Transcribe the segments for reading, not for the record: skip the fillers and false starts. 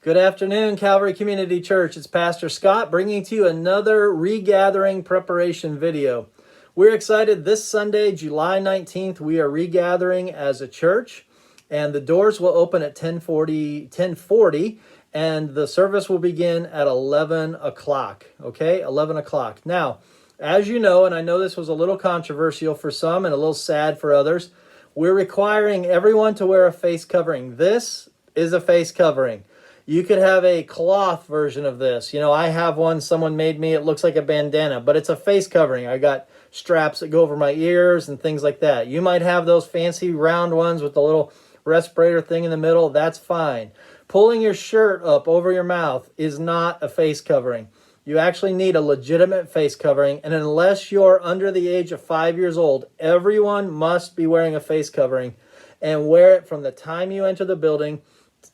Good afternoon, Calvary Community Church. It's Pastor Scott bringing to you another regathering preparation video. We're excited. This Sunday, July 19th, we are regathering as a church, and the doors will open at 10:40, and the service will begin at 11 o'clock. Okay, 11 o'clock. Now, as you know, and I know this was a little controversial for some and a little sad for others, we're requiring everyone to wear a face covering. This is a face covering. You could have a cloth version of this. You know, I have one someone made me. It looks like a bandana, but it's a face covering. I got straps that go over my ears and things like that. You might have those fancy round ones with the little respirator thing in the middle. That's fine. Pulling your shirt up over your mouth is not a face covering. You actually need a legitimate face covering, and unless you're under the age of 5 years old, everyone must be wearing a face covering and wear it from the time you enter the building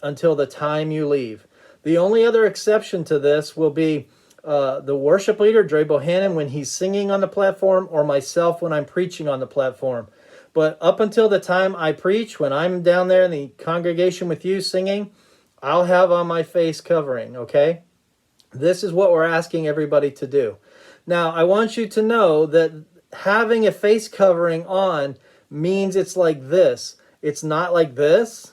until the time you leave. The only other exception to this will be the worship leader, Dre Bohannon, when he's singing on the platform, or myself when I'm preaching on the platform. But up until the time I preach, when I'm down there in the congregation with you singing, I'll have on my face covering, okay? This is what we're asking everybody to do. Now, I want you to know that having a face covering on means it's like this. It's not like this.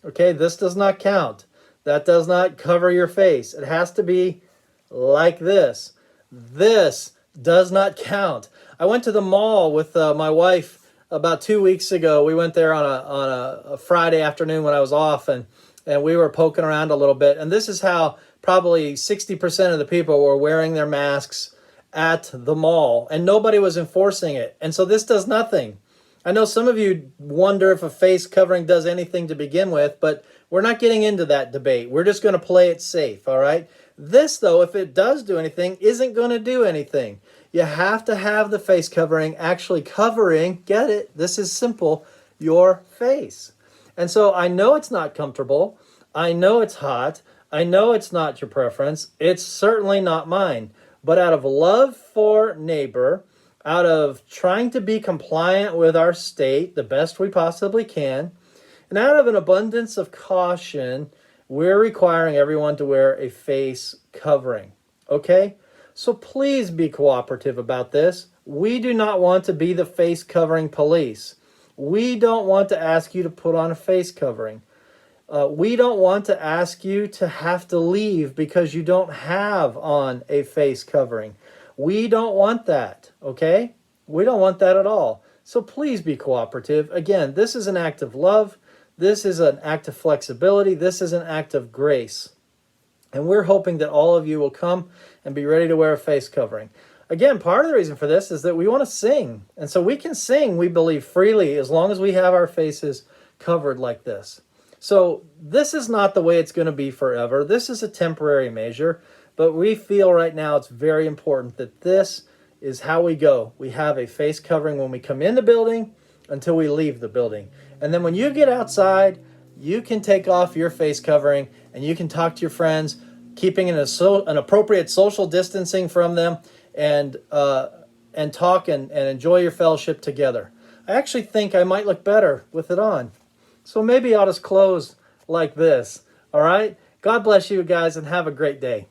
Okay, this does not count. That does not cover your face. It has to be like this. This does not count. I went to the mall with my wife about 2 weeks ago. We went there on a Friday afternoon when I was off, and we were poking around a little bit. And this is how probably 60% of the people were wearing their masks at the mall, and nobody was enforcing it. And so this does nothing. I know some of you wonder if a face covering does anything to begin with, but we're not getting into that debate. We're just going to play it safe, all right? This, though, if it does do anything, isn't going to do anything. You have to have the face covering actually covering, get it, this is simple, your face. And so I know it's not comfortable. I know it's hot. I know it's not your preference. It's certainly not mine. But out of love for neighbor, out of trying to be compliant with our state the best we possibly can, and out of an abundance of caution, we're requiring everyone to wear a face covering. Okay? So please be cooperative about this. We do not want to be the face covering police. We don't want to ask you to put on a face covering. We don't want to ask you to have to leave because you don't have on a face covering. We don't want that, okay? We don't want that at all. So please be cooperative. Again, this is an act of love. This is an act of flexibility. This is an act of grace. And we're hoping that all of you will come and be ready to wear a face covering. Again, part of the reason for this is that we want to sing. And so we can sing, we believe, freely as long as we have our faces covered like this. So this is not the way it's going to be forever. This is a temporary measure. But we feel right now it's very important that this is how we go. We have a face covering when we come in the building until we leave the building. And then when you get outside, you can take off your face covering and you can talk to your friends, keeping an appropriate social distancing from them, and talk and enjoy your fellowship together. I actually think I might look better with it on. So maybe I'll just close like this. All right? God bless you guys and have a great day.